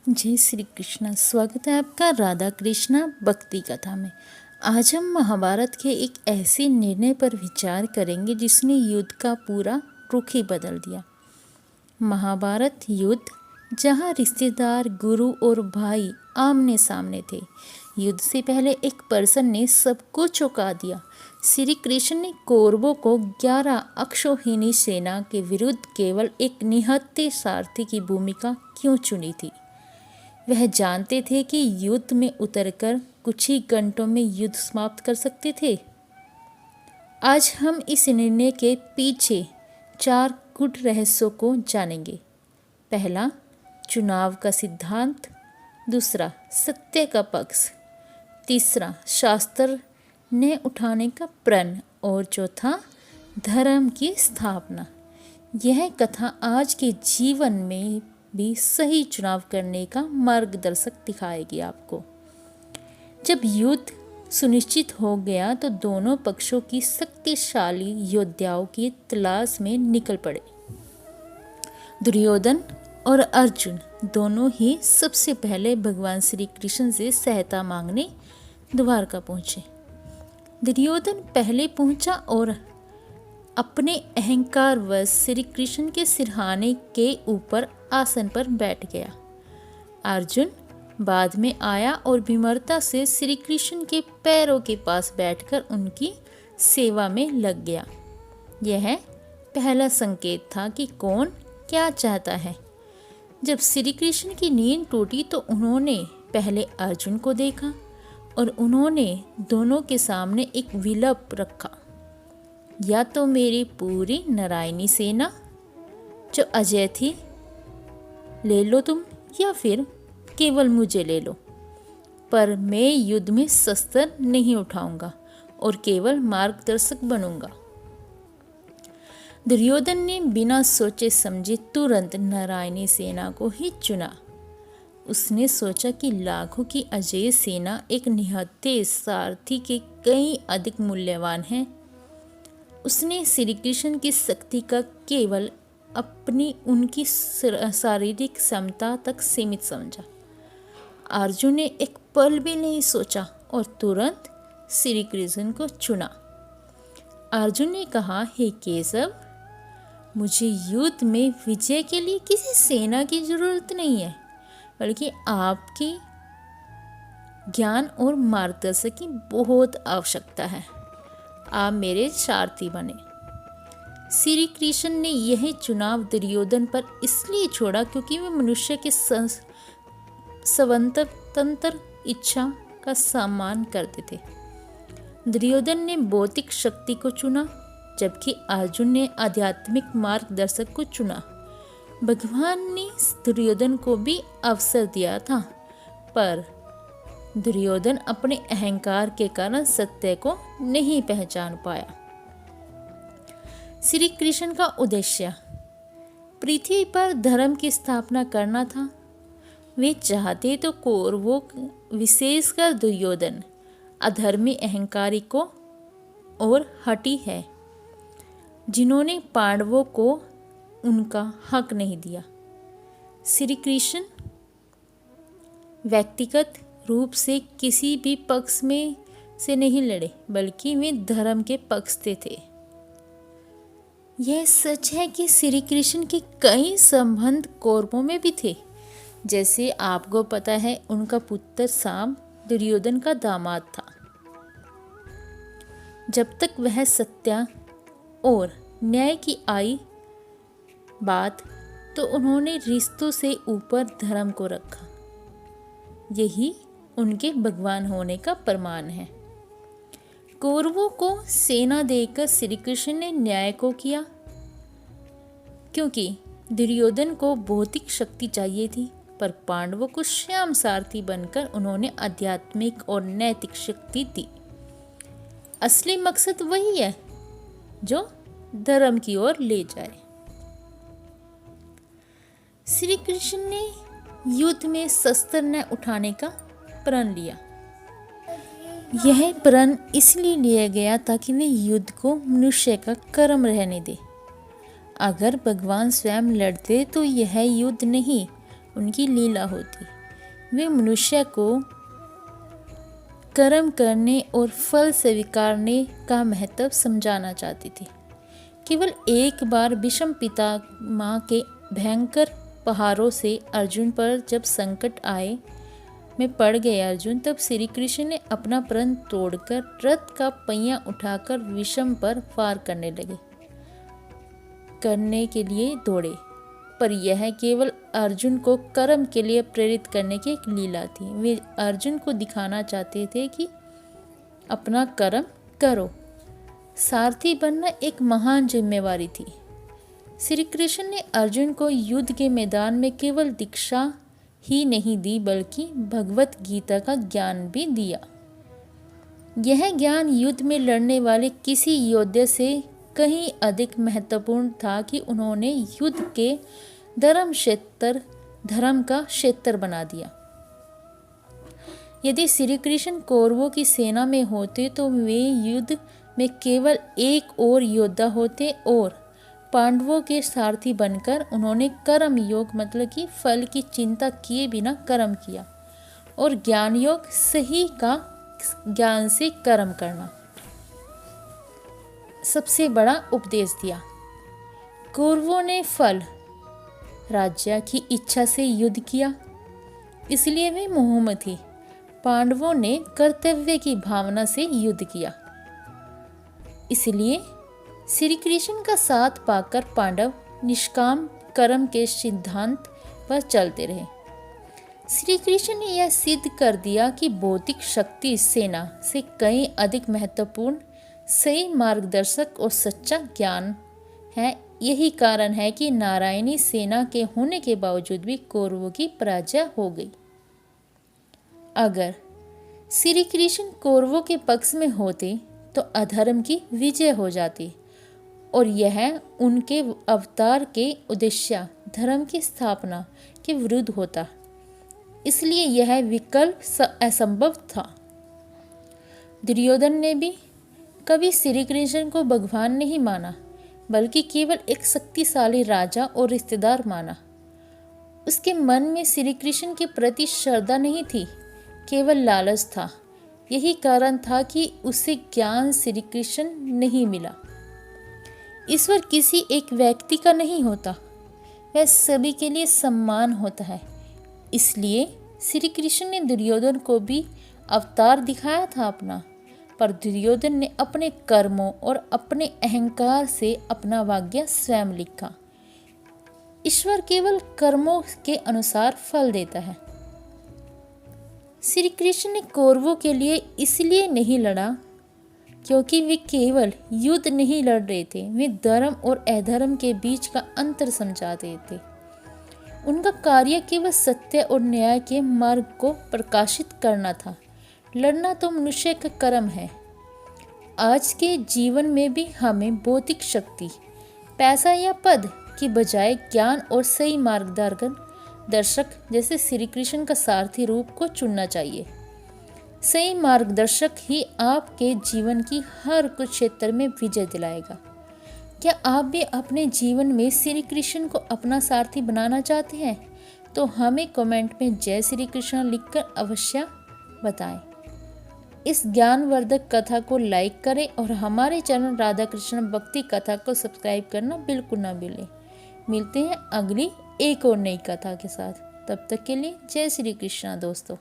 जय श्री कृष्णा। स्वागत है आपका राधा कृष्णा भक्ति कथा में। आज हम महाभारत के एक ऐसे निर्णय पर विचार करेंगे जिसने युद्ध का पूरा रुख ही बदल दिया। महाभारत युद्ध जहाँ रिश्तेदार, गुरु और भाई आमने सामने थे। युद्ध से पहले एक पर्सन ने सबको चौंका दिया। श्री कृष्ण ने कौरवों को 11 अक्षौहिणी सेना के विरुद्ध केवल एक निहत्थे सारथी की भूमिका क्यों चुनी थी। वह जानते थे कि युद्ध में उतरकर कुछ ही घंटों में युद्ध समाप्त कर सकते थे। आज हम इस निर्णय के पीछे 4 गुप्त रहस्यों को जानेंगे। पहला, चुनाव का सिद्धांत। दूसरा, सत्य का पक्ष। तीसरा, शास्त्र ने उठाने का प्रण। और चौथा, धर्म की स्थापना। यह कथा आज के जीवन में भी सही चुनाव करने का मार्गदर्शक दिखाएगी आपको। जब युद्ध सुनिश्चित हो गया तो दोनों पक्षों की शक्तिशाली योद्धाओं की तलाश में निकल पड़े। दुर्योधन और अर्जुन दोनों ही सबसे पहले भगवान श्री कृष्ण से सहायता मांगने द्वारका पहुंचे। दुर्योधन पहले पहुंचा और अपने अहंकार वश श्री कृष्ण के सिरहाने के ऊपर आसन पर बैठ गया। अर्जुन बाद में आया और विनम्रता से श्री कृष्ण के पैरों के पास बैठकर उनकी सेवा में लग गया। यह पहला संकेत था कि कौन क्या चाहता है। जब श्री कृष्ण की नींद टूटी तो उन्होंने पहले अर्जुन को देखा और उन्होंने दोनों के सामने एक विकल्प रखा। या तो मेरी पूरी नारायणी सेना जो अजय थी ले लो तुम, या फिर केवल मुझे ले लो, पर मैं युद्ध में शस्त्र नहीं उठाऊंगा और केवल मार्गदर्शक बनूंगा। दुर्योधन ने बिना सोचे समझे तुरंत नारायणी सेना को ही चुना। उसने सोचा कि लाखों की अजय सेना एक निहत्थे सारथी के कई अधिक मूल्यवान है। उसने श्री कृष्ण की शक्ति का केवल अपनी उनकी शारीरिक क्षमता तक सीमित समझा। अर्जुन ने एक पल भी नहीं सोचा और तुरंत श्री कृष्ण को चुना। अर्जुन ने कहा, हे केशव, मुझे युद्ध में विजय के लिए किसी सेना की जरूरत नहीं है, बल्कि आपकी ज्ञान और मार्गदर्शन की बहुत आवश्यकता है। आप मेरे सारथी बने। श्री कृष्ण ने यह चुनाव दुर्योधन पर इसलिए छोड़ा क्योंकि वे मनुष्य के स्वतंत्र इच्छा का सम्मान करते थे। दुर्योधन ने भौतिक शक्ति को चुना जबकि अर्जुन ने आध्यात्मिक मार्गदर्शक को चुना। भगवान ने दुर्योधन को भी अवसर दिया था, पर दुर्योधन अपने अहंकार के कारण सत्य को नहीं पहचान पाया। श्री कृष्ण का उद्देश्य पृथ्वी पर धर्म की स्थापना करना था। वे चाहते तो कौरवों, विशेषकर दुर्योधन, अधर्मी, अहंकारी को और हठी है, जिन्होंने पांडवों को उनका हक नहीं दिया। श्री कृष्ण व्यक्तिगत रूप से किसी भी पक्ष में से नहीं लड़े, बल्कि वे धर्म के पक्ष से थे। यह सच है कि श्री कृष्ण के कई संबंध कौरवों में भी थे। जैसे आपको पता है, उनका पुत्र साम दुर्योधन का दामाद था। जब तक वह सत्य और न्याय की आई बात तो उन्होंने रिश्तों से ऊपर धर्म को रखा। यही उनके भगवान होने का प्रमाण है। कौरवों को सेना देकर श्री कृष्ण ने न्याय को किया, क्योंकि दुर्योधन को भौतिक शक्ति चाहिए थी, पर पांडवों को श्याम सारथी बनकर उन्होंने आध्यात्मिक और नैतिक शक्ति दी। असली मकसद वही है जो धर्म की ओर ले जाए। श्री कृष्ण ने युद्ध में शस्त्र न उठाने का प्रण लिया। यह प्रण इसलिए लिया गया ताकि वे युद्ध को मनुष्य का कर्म रहने दे। अगर भगवान स्वयं लड़ते तो यह युद्ध नहीं, उनकी लीला होती। वे मनुष्य को कर्म करने और फल स्वीकारने का महत्व समझाना चाहती थी। केवल एक बार भीष्म पितामह के भयंकर प्रहारों से अर्जुन पर जब संकट आए में पड़ गए अर्जुन, तब श्री कृष्ण ने अपना प्रण तोड़कर रथ का पहिया उठाकर भीष्म पर वार करने के लिए दौड़े। पर यह केवल अर्जुन को कर्म के लिए प्रेरित करने की एक लीला थी। वे अर्जुन को दिखाना चाहते थे कि अपना कर्म करो। सारथी बनना एक महान जिम्मेवारी थी। श्री कृष्ण ने अर्जुन को युद्ध के मैदान में केवल दीक्षा ही नहीं दी, बल्कि भगवत गीता का ज्ञान भी दिया। यह ज्ञान युद्ध में लड़ने वाले किसी योद्धा से कहीं अधिक महत्वपूर्ण था कि उन्होंने युद्ध के धर्म का क्षेत्र बना दिया। यदि श्री कृष्ण कौरवों की सेना में होते तो वे युद्ध में केवल एक और योद्धा होते और पांडवों के सारथी बनकर उन्होंने कर्म योग मतलब कि फल की चिंता किए बिना कर्म किया और ज्ञान योग सही का ज्ञान से कर्म करना सबसे बड़ा उपदेश दिया। कौरवों ने फल राज्य की इच्छा से युद्ध किया, इसलिए वे मोह थे। पांडवों ने कर्तव्य की भावना से युद्ध किया, इसलिए श्री कृष्ण का साथ पाकर पांडव निष्काम कर्म के सिद्धांत पर चलते रहे। श्री कृष्ण ने यह सिद्ध कर दिया कि भौतिक शक्ति सेना से कहीं अधिक महत्वपूर्ण सही मार्गदर्शक और सच्चा ज्ञान है। यही कारण है कि नारायणी सेना के होने के बावजूद भी कौरवों की पराजय हो गई। अगर श्री कृष्ण कौरवों के पक्ष में होते तो अधर्म की विजय हो जाती और यह उनके अवतार के उद्देश्य धर्म की स्थापना के विरुद्ध होता, इसलिए यह विकल्प असंभव था। दुर्योधन ने भी कभी श्री कृष्ण को भगवान नहीं माना, बल्कि केवल एक शक्तिशाली राजा और रिश्तेदार माना। उसके मन में श्री कृष्ण के प्रति श्रद्धा नहीं थी, केवल लालच था। यही कारण था कि उसे ज्ञान श्री कृष्ण नहीं मिला। ईश्वर किसी एक व्यक्ति का नहीं होता, वह सभी के लिए सम्मान होता है। इसलिए श्री कृष्ण ने दुर्योधन को भी अवतार दिखाया था अपना, पर दुर्योधन ने अपने कर्मों और अपने अहंकार से अपना भाग्य स्वयं लिखा। ईश्वर केवल कर्मों के अनुसार फल देता है। श्री कृष्ण ने कौरवों के लिए इसलिए नहीं लड़ा क्योंकि वे केवल युद्ध नहीं लड़ रहे थे, वे धर्म और अधर्म के बीच का अंतर समझाते थे। उनका कार्य केवल सत्य और न्याय के मार्ग को प्रकाशित करना था। लड़ना तो मनुष्य का कर्म है। आज के जीवन में भी हमें भौतिक शक्ति, पैसा या पद की बजाय ज्ञान और सही मार्गदर्शक जैसे श्री कृष्ण का सारथी रूप को चुनना चाहिए। सही मार्गदर्शक ही आपके जीवन की हर कुछ क्षेत्र में विजय दिलाएगा। क्या आप भी अपने जीवन में श्री कृष्ण को अपना सारथी बनाना चाहते हैं? तो हमें कमेंट में जय श्री कृष्ण लिखकर अवश्य बताएं। इस ज्ञानवर्धक कथा को लाइक करें और हमारे चैनल राधा कृष्ण भक्ति कथा को सब्सक्राइब करना बिल्कुल ना भूलें। मिलते हैं अगली एक और नई कथा के साथ। तब तक के लिए जय श्री कृष्ण दोस्तों।